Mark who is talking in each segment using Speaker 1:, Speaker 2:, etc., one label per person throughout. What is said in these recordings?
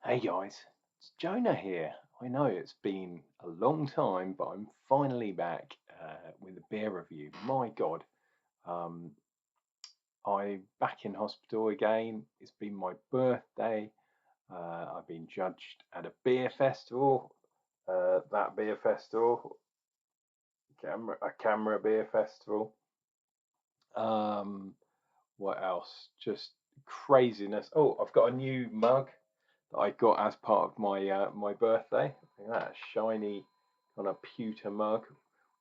Speaker 1: Hey guys, it's Jonah here. I know it's been a long time, but I'm finally back with a beer review. My God, um, I'm back in hospital again. It's been my birthday. I've been judged at a beer festival. That beer festival, a camera beer festival. Um, what else? Just craziness. Oh, I've got a new mug that I got as part of my birthday. Look at that shiny kind of pewter mug,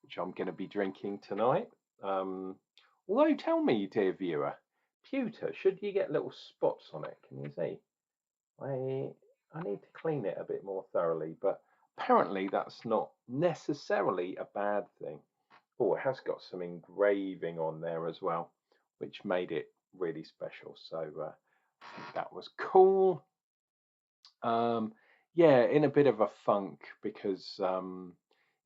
Speaker 1: which I'm going to be drinking tonight. Um, Although, tell me, dear viewer, pewter, should you get little spots on it? Can you see? I I need to clean it a bit more thoroughly, but apparently that's not necessarily a bad thing. Oh, it has got some engraving on there as well, which made it really special. So I think that was cool. Um, yeah, in a bit of a funk because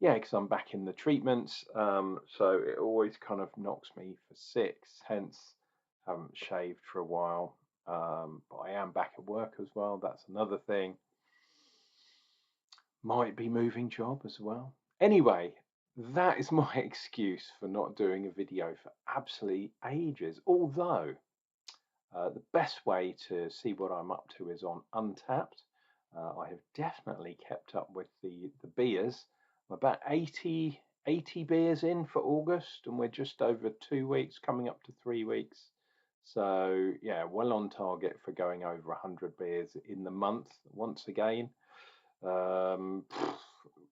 Speaker 1: yeah, because I'm back in the treatments. So it always kind of knocks me for six. Hence, haven't shaved for a while. But I am back at work as well. That's another thing. Might be moving job as well. Anyway, that is my excuse for not doing a video for absolutely ages. Although the best way to see what I'm up to is on Untapped. I have definitely kept up with the beers. I'm about 80 beers in for August, and we're just over 2 weeks, coming up to 3 weeks. So yeah, well on target for going over 100 beers in the month once again. Um,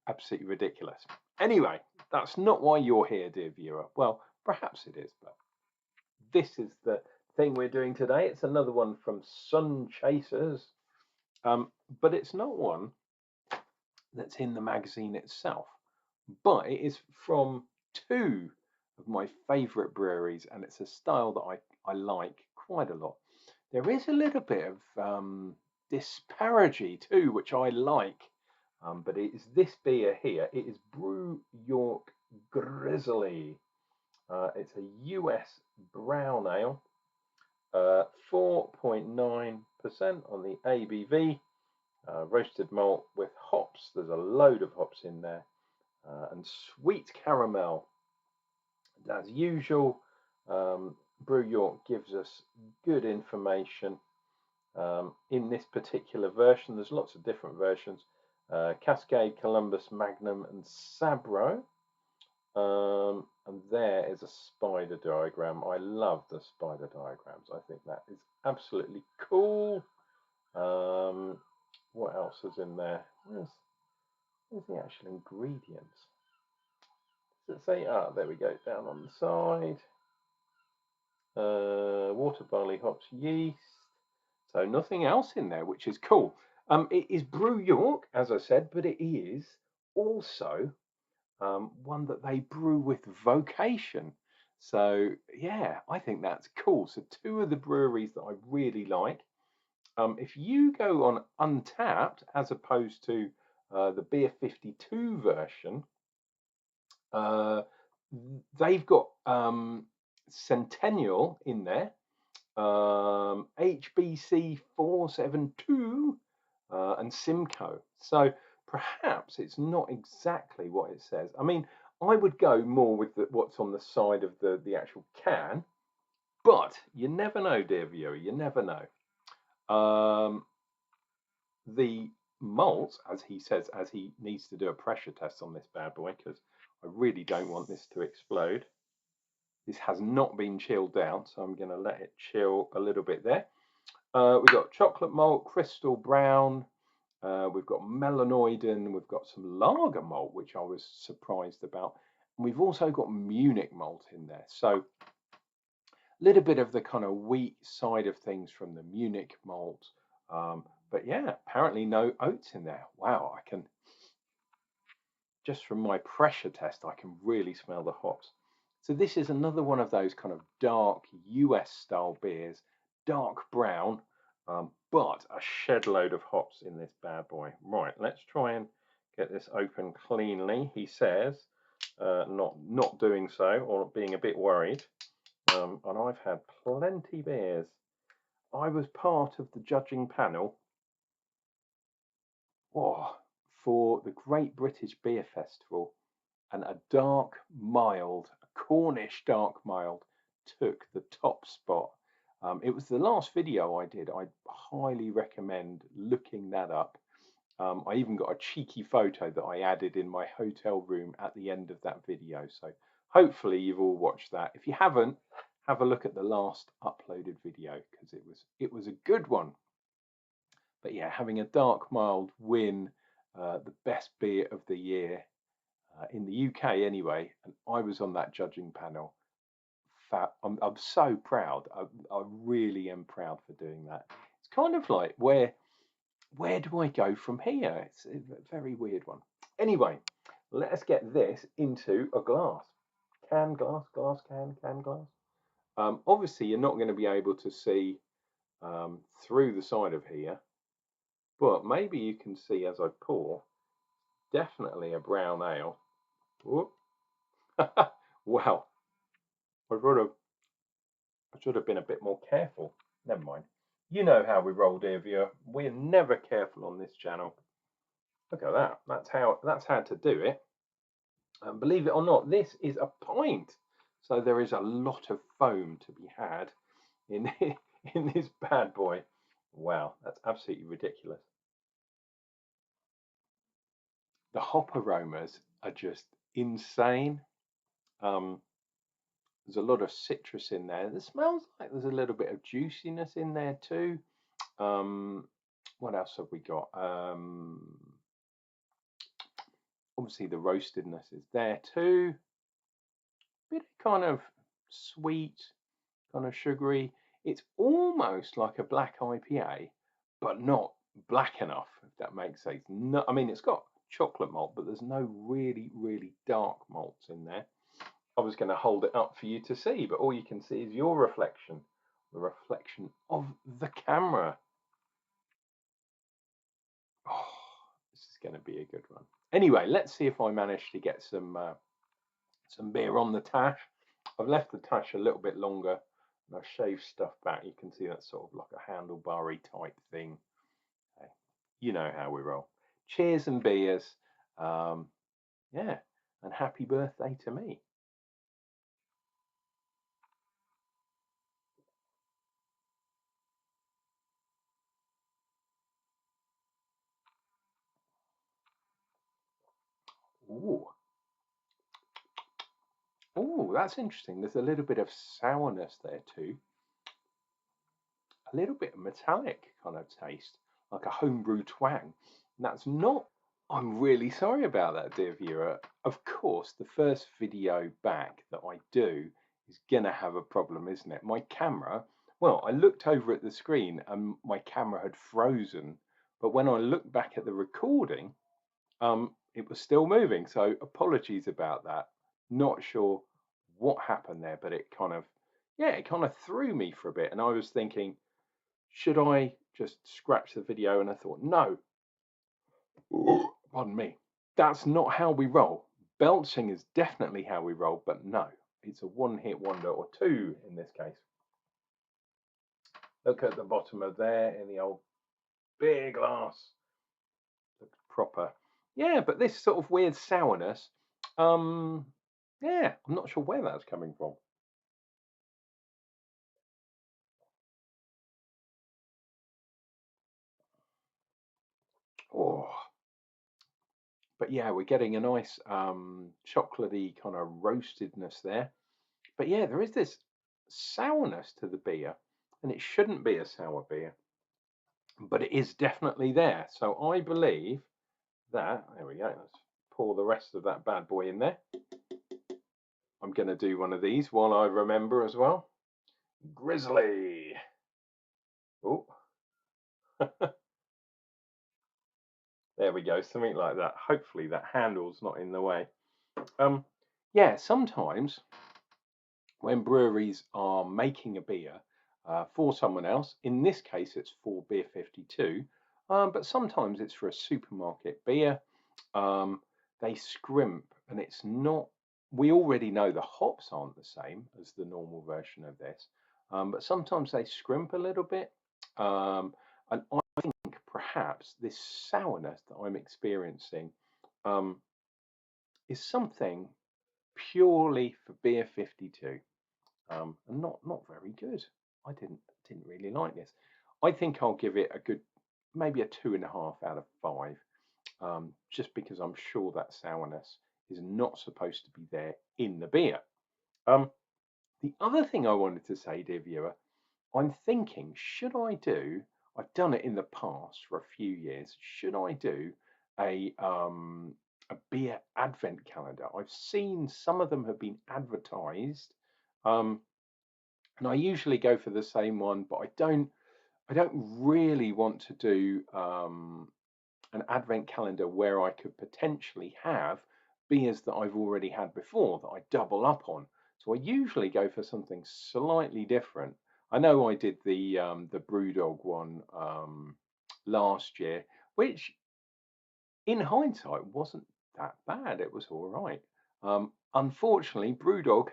Speaker 1: Absolutely ridiculous. Anyway, that's not why you're here, dear viewer. Well, perhaps it is, but this is the thing we're doing today. It's another one from Sun Chasers, but it's not one that's in the magazine itself, but it is from two of my favourite breweries, and it's a style that I like quite a lot. There is a little bit of disparity too, which I like, but it is this beer here. It is Brew York Grizzly. It's a US brown ale, 4.9% on the ABV, roasted malt with hops. There's a load of hops in there, and sweet caramel. As usual, Brew York gives us good information. In this particular version, there's lots of different versions. Cascade, Columbus, Magnum, and Sabro. And there is a spider diagram. I love the spider diagrams. I think that is absolutely cool. What else is in there? Where's the actual ingredients? Does it say? Ah, there we go, down on the side. Water, barley, hops, yeast. So nothing else in there, which is cool. It is Brew York, as I said, but it is also one that they brew with Vocation. So yeah, I think that's cool. So two of the breweries that I really like. If you go on Untapped as opposed to the Beer 52 version, uh, they've got Centennial in there, HBC 472, and Simcoe. So perhaps it's not exactly what it says. I mean, I would go more with what's on the side of the actual can, but you never know, dear viewer. You never know. The malt, as he says, as he needs to do a pressure test on this bad boy, because I really don't want this to explode. This has not been chilled down, so I'm going to let it chill a little bit there. We've got chocolate malt, crystal brown, we've got melanoidin, we've got some lager malt, which I was surprised about. And we've also got Munich malt in there. So a little bit of the kind of wheat side of things from the Munich malt. But yeah, apparently no oats in there. Wow, I can, just from my pressure test, I can really smell the hops. So this is another one of those kind of dark US style beers, dark brown, but a shed load of hops in this bad boy. Right, let's try and get this open cleanly. He says, not doing so or being a bit worried. And I've had plenty beers. I was part of the judging panel Oh, for the Great British Beer Festival, and a dark, mild, Cornish dark mild took the top spot. It was the last video I did. I highly recommend looking that up. I even got a cheeky photo that I added in my hotel room at the end of that video. So hopefully you've all watched that. If you haven't, have a look at the last uploaded video because it was a good one. But yeah, having a dark mild win the best beer of the year in the UK anyway, and I was on that judging panel. I'm so proud. I really am proud for doing that. It's kind of like where do I go from here? It's a very weird one. Anyway, let us get this into a glass. Can glass, glass, can glass. Obviously, you're not going to be able to see through the side of here, but maybe you can see as I pour. Definitely a brown ale. Whoop. Wow, I should have been a bit more careful. Never mind. You know how we roll, dear viewer. We're never careful on this channel. Look at that. That's how to do it. And believe it or not, this is a pint. So there is a lot of foam to be had in in this bad boy. Wow, that's absolutely ridiculous. The hop aromas are just insane. There's a lot of citrus in there. It smells like there's a little bit of juiciness in there too. What else have we got? Obviously the roastedness is there too. Bit of kind of sweet, kind of sugary. It's almost like a black IPA, but not black enough, if that makes sense. No, I mean, it's got chocolate malt, but there's no really, really dark malts in there. I was going to hold it up for you to see, but all you can see is your reflection, the reflection of the camera. Oh, this is going to be a good one. Anyway, let's see if I manage to get some beer on the tash. I've left the tash a little bit longer and I've shaved stuff back. You can see that's sort of like a handlebarry type thing. Okay. You know how we roll. Cheers and beers. Yeah, and happy birthday to me. Ooh. Oh, that's interesting. There's a little bit of sourness there too. A little bit of metallic kind of taste, like a homebrew twang. And that's not. I'm really sorry about that, dear viewer. Of course, the first video back that I do is gonna have a problem, isn't it? My camera. Well, I looked over at the screen and my camera had frozen, but when I looked back at the recording, it was still moving. So apologies about that. Not sure what happened there, but it kind of, yeah, it kind of threw me for a bit. And I was thinking, should I just scratch the video? And I thought, no, pardon me, that's not how we roll. Belching is definitely how we roll, but no, it's a one-hit wonder, or two in this case. Look at the bottom of there in the old beer glass. Looks proper. Yeah, but this sort of weird sourness, yeah, I'm not sure where that's coming from. Oh, but yeah, we're getting a nice chocolatey kind of roastedness there. But yeah, there is this sourness to the beer, and it shouldn't be a sour beer, but it is definitely there. So I believe that, there we go, let's pour the rest of that bad boy in there. I'm going to do one of these while I remember as well. Grizzly. Oh, there we go, something like that. Hopefully that handle's not in the way. Yeah, sometimes when breweries are making a beer for someone else, in this case it's for Beer 52, but sometimes it's for a supermarket beer. They scrimp, and it's not. We already know the hops aren't the same as the normal version of this, but sometimes they scrimp a little bit. And I think perhaps this sourness that I'm experiencing um, is something purely for beer 52, and not very good. I didn't really like this. I think I'll give it a good, maybe a 2.5 out of 5, just because I'm sure that sourness is not supposed to be there in the beer. Um, the other thing I wanted to say, dear viewer, I'm thinking, should I do? I've done it in the past for a few years. Should I do a beer advent calendar? I've seen some of them have been advertised, um, and I usually go for the same one, but I don't really want to do an advent calendar where I could potentially have beers that I've already had before that I double up on. So I usually go for something slightly different. I know I did the Brewdog one last year, which in hindsight wasn't that bad. It was all right. Unfortunately, Brewdog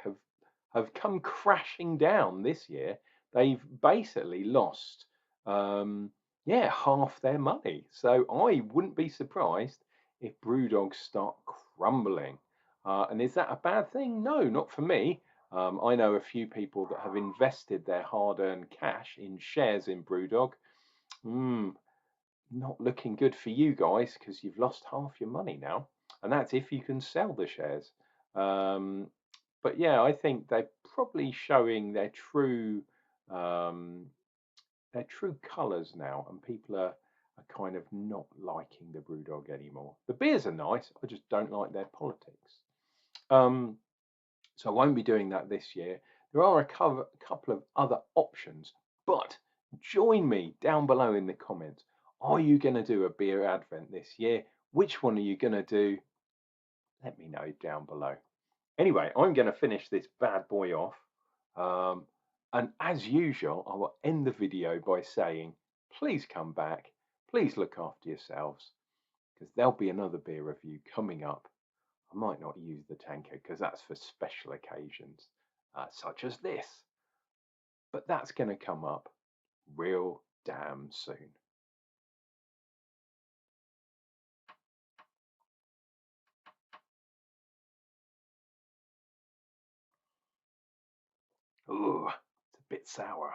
Speaker 1: have come crashing down this year. They've basically lost, um, yeah, half their money. So I wouldn't be surprised if Brewdogs start crumbling. And is that a bad thing? No, not for me. I know a few people that have invested their hard-earned cash in shares in Brewdog. Mm, not looking good for you guys because you've lost half your money now, and that's if you can sell the shares. Um, but yeah, I think they're probably showing um, their true colours now, and people are kind of not liking the BrewDog anymore. The beers are nice, I just don't like their politics. Um, so I won't be doing that this year. There are a couple of other options, but join me down below in the comments. Are you going to do a beer advent this year? Which one are you going to do? Let me know down below. Anyway, I'm going to finish this bad boy off. Um, and as usual, I will end the video by saying, please come back. Please look after yourselves because there'll be another beer review coming up. I might not use the tanker because that's for special occasions, such as this. But that's going to come up real damn soon. Ooh, it's a bit sour.